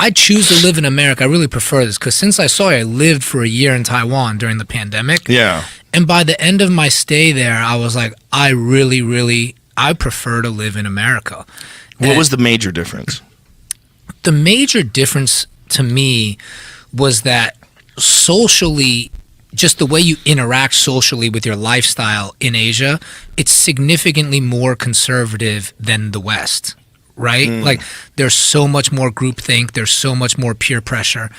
I choose to live in America. I really prefer this because since I saw it, I lived for a year in Taiwan during the pandemic. Yeah. And by the end of my stay there, I was like, I really, I prefer to live in America. What was the major difference? The major difference to me was that socially, just the way you interact socially with your lifestyle in Asia, it's significantly more conservative than the West, right? Like, there's so much more groupthink, there's so much more peer pressure.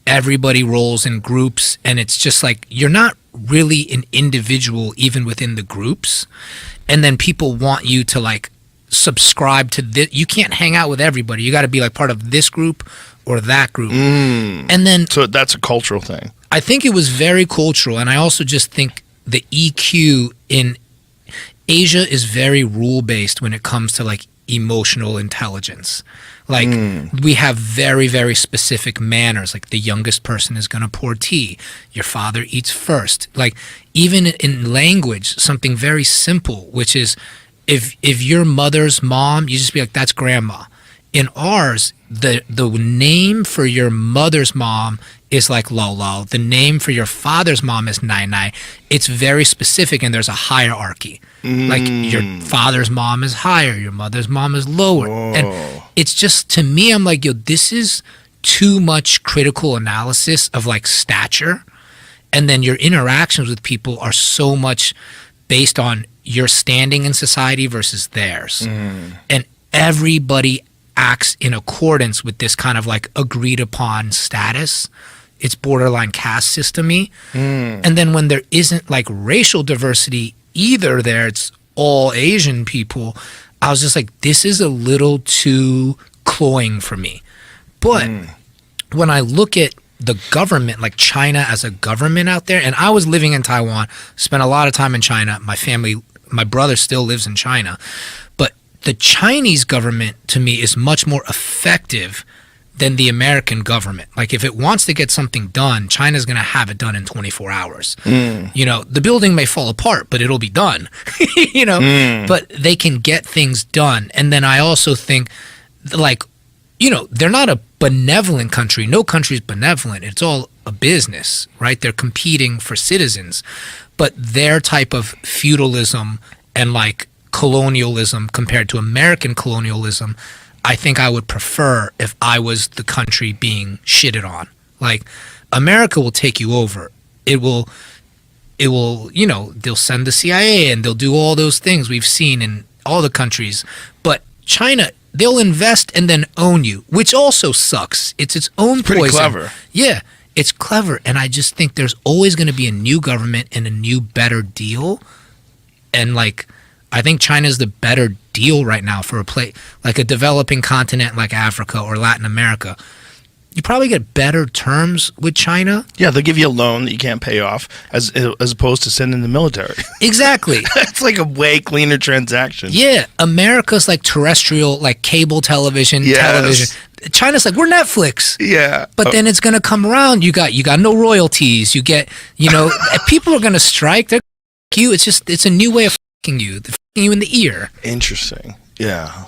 Everybody rolls in groups, and it's just like you're not really an individual even within the groups. And then people want you to like subscribe to this. You can't hang out with everybody. You got to be like part of this group or that group. And then So that's a cultural thing. I think it was very cultural, and I also just think the EQ in Asia is very rule-based when it comes to like emotional intelligence. Like we have very, very specific manners. Like the youngest person is going to pour tea. Your father eats first. Like even in language, something very simple, which is if your mother's mom, you just be like, that's grandma. In ours, the name for your mother's mom is like Lolo. The name for your father's mom is Nai Nai. It's very specific, and there's a hierarchy. Like your father's mom is higher, your mother's mom is lower. And it's just, to me, I'm like, yo, this is too much critical analysis of like stature. And then your interactions with people are so much based on your standing in society versus theirs. And everybody acts in accordance with this kind of like agreed upon status. It's borderline caste system-y. And then when there isn't like racial diversity either there, it's all Asian people, I was just like, this is a little too cloying for me. But when I look at the government, like China as a government out there, and I was living in Taiwan, spent a lot of time in China. My family, my brother still lives in China. But the Chinese government, to me, is much more effective than the American government. Like if it wants to get something done, China's going to have it done in 24 hours. You know, the building may fall apart, but it'll be done. You know, but they can get things done. And then I also think, like, you know, they're not a benevolent country. No country's benevolent. It's all a business, right? They're competing for citizens. But their type of feudalism and like colonialism compared to American colonialism, I think I would prefer if I was the country being shitted on. Like, America will take you over. It will, you know, they'll send the CIA and they'll do all those things we've seen in all the countries. But China, they'll invest and then own you, which also sucks. It's its own poison. Pretty clever. Yeah, it's clever. And I just think there's always going to be a new government and a new, better deal. And like, I think China's the better deal right now for like a developing continent like Africa or Latin America. You probably get better terms with China. Yeah, they'll give you a loan that you can't pay off as opposed to sending the military. Exactly. It's like a way cleaner transaction. Yeah, America's like terrestrial, like cable television, television. China's like, we're Netflix. Yeah. But then it's going to come around. You got no royalties. You get, you know, people are going to strike. They're you. It's a new way of you. They're you in the ear. Interesting. Yeah.